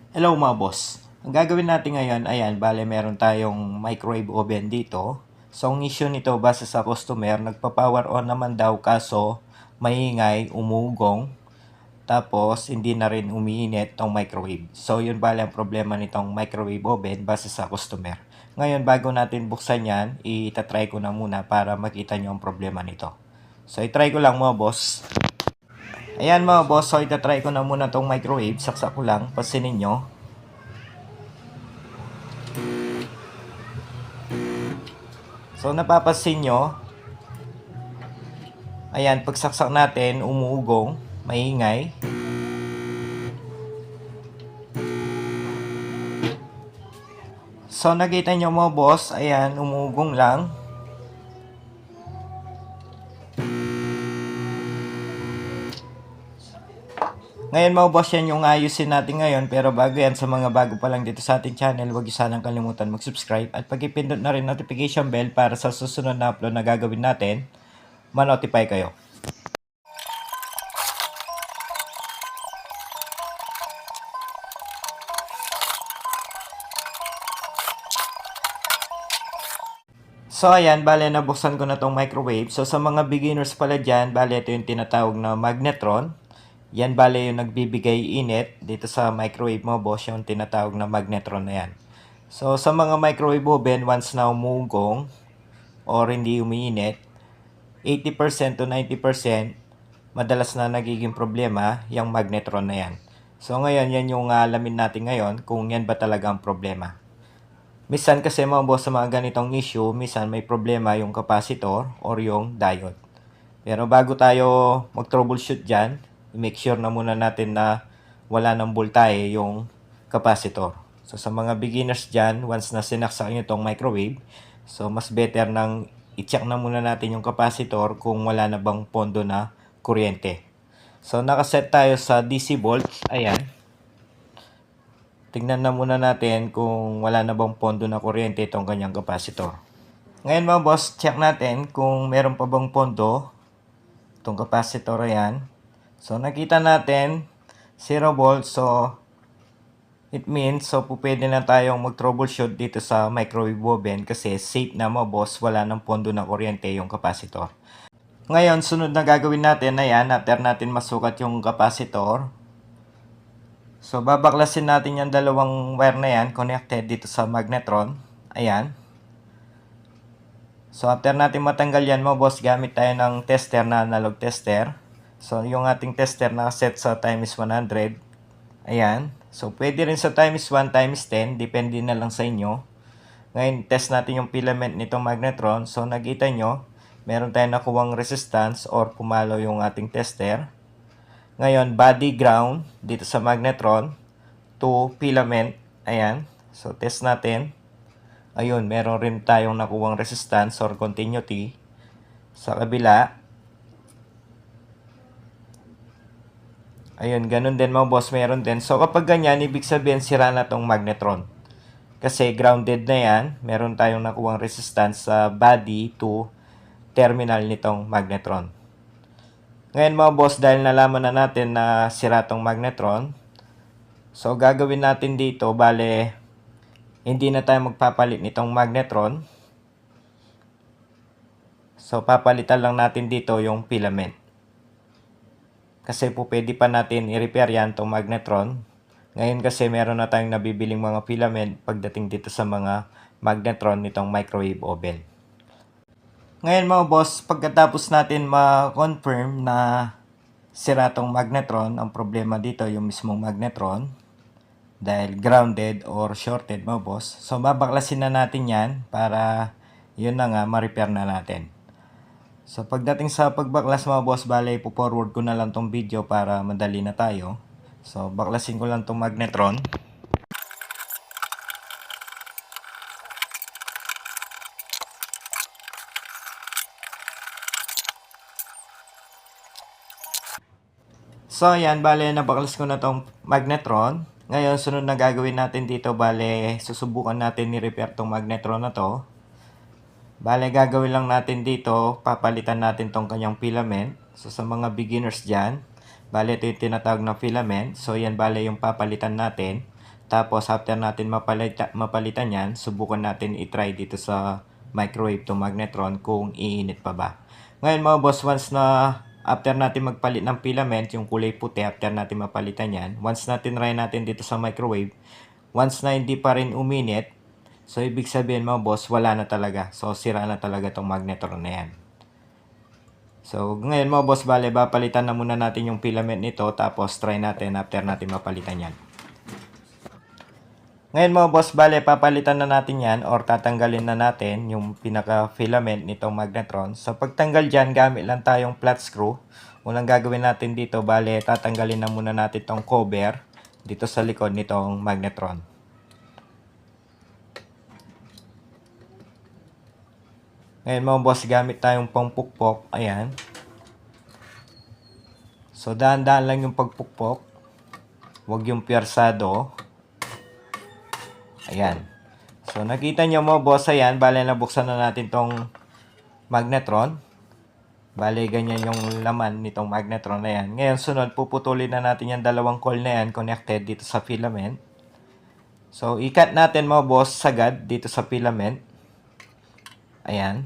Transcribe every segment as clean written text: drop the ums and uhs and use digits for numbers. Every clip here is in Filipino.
Hello mga boss. Ang gagawin natin ngayon, ayan, bale meron tayong microwave oven dito. So ang issue nito base sa customer, nagpa-power on naman daw kaso maingay, umugong, tapos hindi na rin umiinit tong microwave. So yun bale ang problema nitong microwave oven base sa customer. Ngayon bago natin buksan yan, itatry ko na muna para makita nyo ang problema nito. So itry ko lang mga boss. Ayan mga boss, so itatry ko na muna tong microwave. Saksak ko lang, pansinin nyo. So napapansin nyo, ayan, pagsaksak natin, umuugong, maingay. So nakita nyo mga boss, ayan, umuugong lang. Ngayon mga boss, yan yung ayusin natin ngayon. Pero bago yan, sa mga bago pa lang dito sa ating channel, huwag sanang kalimutan mag-subscribe. At pag-ipindot na rin notification bell para sa susunod na upload na gagawin natin, ma-notify kayo. So ayan, bale nabuksan ko na tong microwave. So sa mga beginners pala dyan, bale ito yung tinatawag na magnetron. Yan bale yung nagbibigay init dito sa microwave mo boss, yung tinatawag na magnetron na yan. So sa mga microwave oven, once na umugong or hindi umiinit, 80% to 90% madalas na nagiging problema yung magnetron na yan. So ngayon, yan yung alamin natin ngayon kung yan ba talaga ang problema. Minsan kasi mga boss sa mga ganitong issue, minsan may problema yung capacitor or yung diode. Pero bago tayo mag-troubleshoot dyan, make sure na muna natin na wala ng voltahe yung capacitor. So sa mga beginners dyan, once na sinaksak nyo itong microwave, so mas better nang i-check na muna natin yung capacitor kung wala na bang pondo na kuryente. So nakaset tayo sa DC volts, ayan. Tingnan na muna natin kung wala na bang pondo na kuryente itong kanyang capacitor. Ngayon mga boss, check natin kung meron pa bang pondo itong capacitor. Ayan. So nakita natin 0 volts. So it means pwede na tayong mag-troubleshoot dito sa microwave oven kasi safe na mga boss, wala ng pondo na kuryente yung capacitor. Ngayon, sunod na gagawin natin, ayan, after natin masukat yung capacitor. So, babaklasin natin yung dalawang wire na yan connected dito sa magnetron. Ayan. So, after natin matanggal yan mga boss, gamit tayo ng tester na analog tester. So, yung ating tester nakaset sa times 100. Ayan. So, pwede rin sa times 1, times 10. Depende na lang sa inyo. Ngayon, test natin yung filament nitong magnetron. So, nakita nyo, meron tayong nakuwang resistance or pumalo yung ating tester. Ngayon, body ground dito sa magnetron to filament. Ayan. So, test natin. Ayun, meron rin tayong nakuwang resistance or continuity. Sa kabila. Ayun, ganun din mga boss, meron din. So, kapag ganyan, ibig sabihin sira na tong magnetron. Kasi grounded na yan. Meron tayong nakuwang resistance sa body to terminal nitong magnetron. Ngayon mga boss, dahil nalaman na natin na sira tong magnetron, so gagawin natin dito, bale, hindi na tayo magpapalit nitong magnetron. So papalitan lang natin dito yung filament. Kasi pwede pa natin i-repair yan tong magnetron. Ngayon kasi meron na tayong nabibiling mga filament pagdating dito sa mga magnetron nitong microwave oven. Ngayon mga boss, pagkatapos natin ma-confirm na sira tong magnetron, ang problema dito yung mismong magnetron dahil grounded or shorted mga boss. So babaklasin na natin yan para yun na nga ma-repair na natin. So pagdating sa pagbaklas mga boss, bale ipo-forward ko na lang tong video para madali na tayo. So baklasin ko lang tong magnetron. So, ayan, bale, nabaklas ko na tong magnetron. Ngayon, sunod na gagawin natin dito, bale, susubukan natin ni-repair tong magnetron na to. Bale, gagawin lang natin dito, papalitan natin tong kanyang filament. So, sa mga beginners dyan, bale, ito yung tinatawag na filament. So, yan, bale, yung papalitan natin. Tapos after natin mapalitan yan, subukan natin i-try dito sa microwave to magnetron kung iinit pa ba. Ngayon mga boss, once na after natin magpalit ng filament, yung kulay puti, after natin mapalitan yan, once natin try natin dito sa microwave, once na hindi pa rin uminit, so ibig sabihin mga boss, wala na talaga. So sira na talaga tong magnetron na yan. So ngayon mga boss, bale, papalitan na muna natin yung filament nito, tapos try natin after natin mapalitan yan. Ngayon mga boss, bale, papalitan na natin yan or tatanggalin na natin yung pinaka-filament nitong magnetron. Sa pagtanggal dyan, gamit lang tayong flat screw. Unang gagawin natin dito, bale, tatanggalin na muna natin itong cover dito sa likod nitong magnetron. Ngayon mga boss, gamit tayong pangpukpok. Ayan. So dahan-dahan lang yung pagpukpok. Huwag yung piersado. Ayan. So, nakita nyo mo, boss, ayan. Bale, nabuksan na natin tong magnetron. Bale, ganyan yung laman nitong magnetron na yan. Ngayon, sunod, puputulin na natin yung dalawang coil na yan connected dito sa filament. So, i-cut natin mo, boss, sagad dito sa filament. Ayan.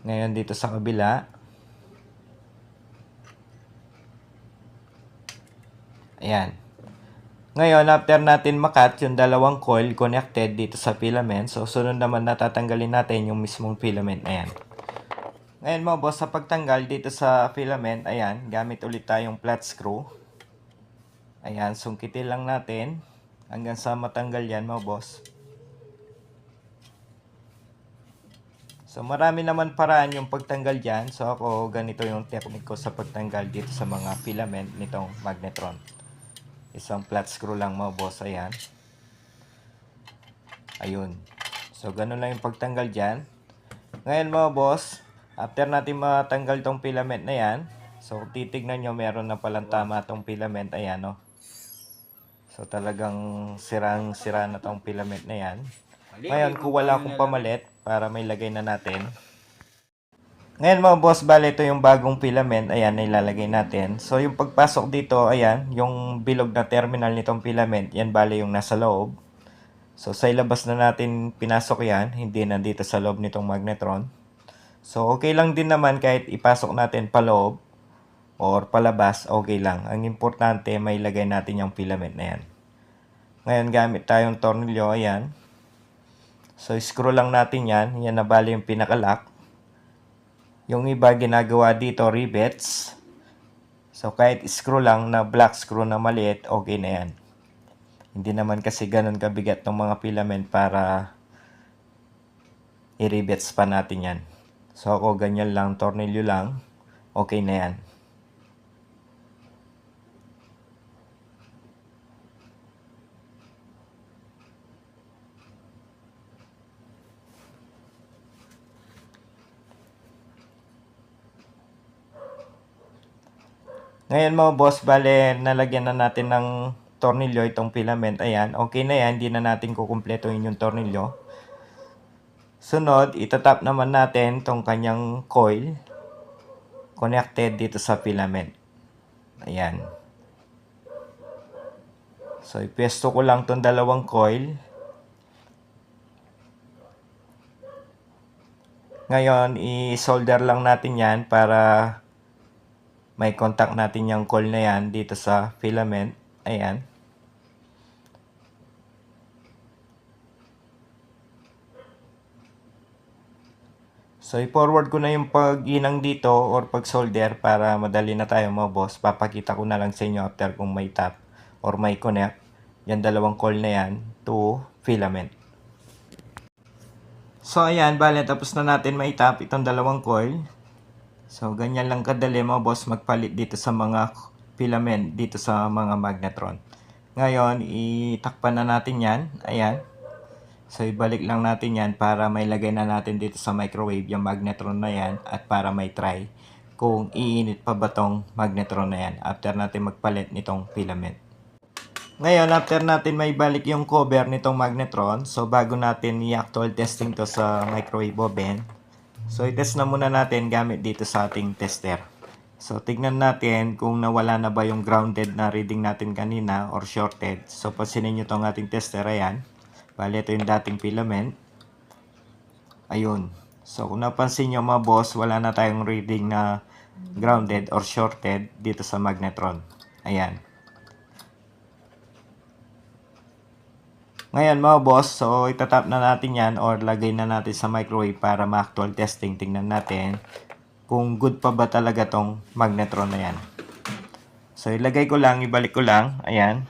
Ngayon, dito sa kabila. Ayan. Ngayon, after natin makat yung dalawang coil connected dito sa filament, so sunod naman natatanggalin natin yung mismong filament na yan. Ngayon mga boss, sa pagtanggal dito sa filament, ayan, gamit ulit tayong flat screw. Ayan, sungkitin lang natin hanggang sa matanggal yan mga boss. So marami naman paraan yung pagtanggal dyan. So ako, ganito yung technique ko sa pagtanggal dito sa mga filament nitong magnetron. Isang flat screw lang mga boss, ayan. Ayun. So, ganun lang yung pagtanggal dyan. Ngayon mga boss, after natin matanggal tong filament na yan, so, titignan nyo, meron na palang tama tong filament, ayan, no. So, talagang sirang-sira na tong filament na yan. Ngayon, kung wala akong pamalit, para may lagay na natin. Ngayon mga boss, bale, ito yung bagong filament. Ayan, ilalagay natin. So, yung pagpasok dito, ayan, yung bilog na terminal nitong filament, yan bale yung nasa loob. So, sa ilabas na natin pinasok yan, hindi na dito sa loob nitong magnetron. So, okay lang din naman kahit ipasok natin pa loob or palabas, okay lang. Ang importante, may lagay natin yung filament na yan. Ngayon, gamit tayong tornilyo, ayan. So, screw lang natin yan. Yan na bale yung pinaka-lock. Yung iba ginagawa dito rivets. So kahit screw lang na black screw na maliit, okay na yan. Hindi naman kasi ganun kabigat ng mga filament para i-rivets pa natin yan. So ako ganyan lang, tornilyo lang, okay na yan. Ngayon mga boss, bale, nalagyan na natin ng tornilyo itong filament. Ayan, okay na yan. Hindi na natin kukumpletuhin yung tornilyo. Sunod, itatap naman natin itong kanyang coil connected dito sa filament. Ayan. So, ipwesto ko lang itong dalawang coil. Ngayon, i-solder lang natin yan para may contact natin yung coil na yan dito sa filament. Ayan. So, i-forward ko na yung pag-inang dito or pag-solder para madali na tayo mga boss. Papakita ko na lang sa inyo after kung may tap or may connect yung dalawang coil na yan to filament. So, ayan. Bale, tapos na natin may tap itong dalawang coil. So, ganyan lang kadali mga boss magpalit dito sa mga filament, dito sa mga magnetron. Ngayon, itakpan na natin yan. Ayan. So, ibalik lang natin yan para may lagay na natin dito sa microwave yung magnetron na yan at para may try kung iinit pa ba tong magnetron na yan after natin magpalit nitong filament. Ngayon, after natin may balik yung cover nitong magnetron, so bago natin i-actual testing to sa microwave oven, so, i-test na muna natin gamit dito sa ating tester. So, tignan natin kung nawala na ba yung grounded na reading natin kanina or shorted. So, pansinin nyo itong ating tester. Ayan. Bali, ito yung dating filament. Ayun. So, kung napansin nyo mga boss, wala na tayong reading na grounded or shorted dito sa magnetron. Ayan. Ngayon mga boss, so itatap na natin yan or lagay na natin sa microwave para ma-actual testing. Tingnan natin kung good pa ba talaga tong magnetron na yan. So, ilagay ko lang, ibalik ko lang. Ayan.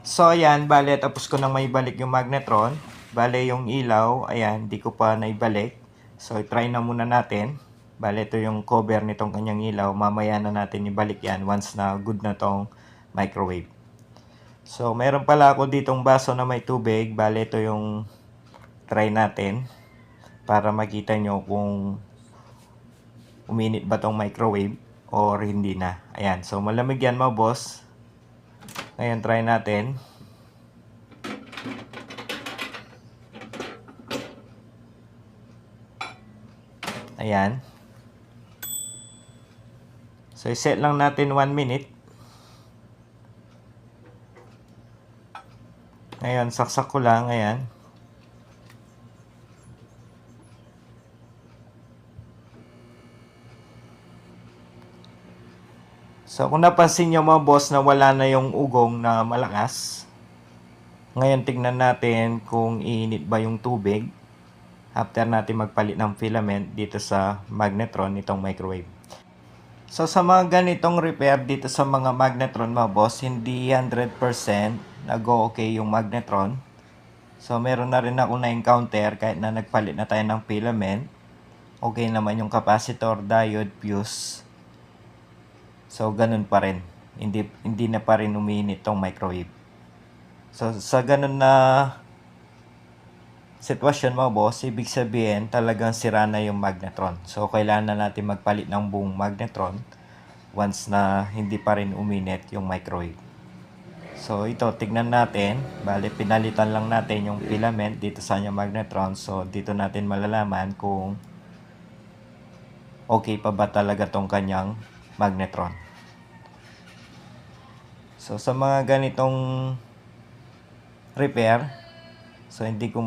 So, ayan. Bale, tapos ko nang maibalik yung magnetron. Bale, yung ilaw, ayan, di ko pa naibalik. So, try na muna natin. Bale, ito yung cover nitong kanyang ilaw. Mamaya na natin ibalik yan once na good na tong microwave. So, meron pala ako ditong baso na may tubig. Bale, ito yung try natin para makita nyo kung uminit ba tong microwave or hindi na. Ayan. So, malamig yan mga boss. Ngayon, try natin. Ayan. So, iset lang natin 1 minute. Ngayon, saksak ko lang. Ayan. So, kung napansin nyo mga boss na wala na yung ugong na malakas. Ngayon, tignan natin kung iinit ba yung tubig after natin magpalit ng filament dito sa magnetron nitong microwave. So, sa mga ganitong repair dito sa mga magnetron mga boss, hindi 100% nag-o okay yung magnetron. So, meron na rin ako na-encounter kahit na nagpalit na tayo ng filament. Okay naman yung capacitor, diode, fuse. So, ganun pa rin. Hindi na pa rin umiinit tong microwave. So, sa ganun na sitwasyon mga boss, ibig sabihin talagang sira na yung magnetron. So, kailangan na natin magpalit ng buong magnetron once na hindi pa rin uminit yung microwave. So, ito, tignan natin. Bale, pinalitan lang natin yung filament dito sa kanyang magnetron. So, dito natin malalaman kung okay pa ba talaga tong kanyang magnetron. So, sa mga ganitong repair, so hindi ko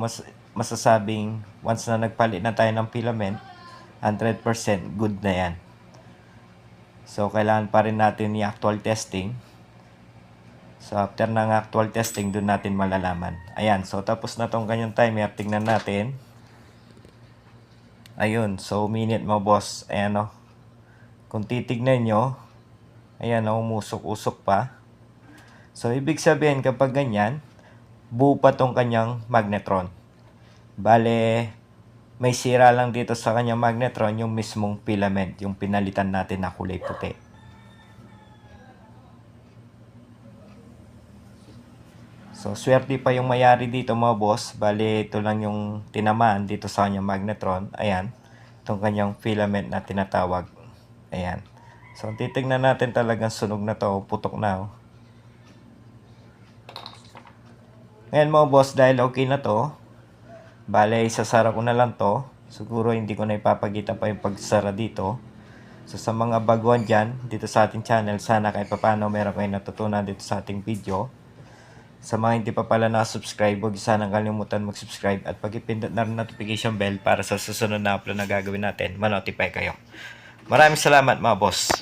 masasabing once na nagpalit na tayo ng filament, 100% good na yan. So, kailangan pa rin natin i-actual testing. So, after ng actual testing, doon natin malalaman. Ayan, so tapos na tong kanyang timer. Tingnan natin. Ayun, so minute mo boss. Ayan o. Kung titignan nyo, ayan o, umusok-usok pa. So, ibig sabihin kapag ganyan, buo pa tong kanyang magnetron. Bale, may sira lang dito sa kanyang magnetron yung mismong filament, yung pinalitan natin na kulay puti. So, swerte pa yung mayari dito mga boss. Bale, ito lang yung tinamaan dito sa kanyang magnetron. Ayan, itong kanyang filament na tinatawag. Ayan. So, titignan natin talagang sunog na to, putok na oh. Ngayon mga boss, dahil okay na to, bale, isasara ko na lang to. Siguro hindi ko na ipapagita pa yung pagsara dito. So, sa mga baguhan dyan, dito sa ating channel, sana kahit papano meron kayo natutunan dito sa ating video. Sa mga hindi pa pala na-subscribe, huwag sana kalimutan mag-subscribe at pag-ipindot na rin notification bell para sa susunod na upload na gagawin natin, ma-notify kayo. Maraming salamat mga boss.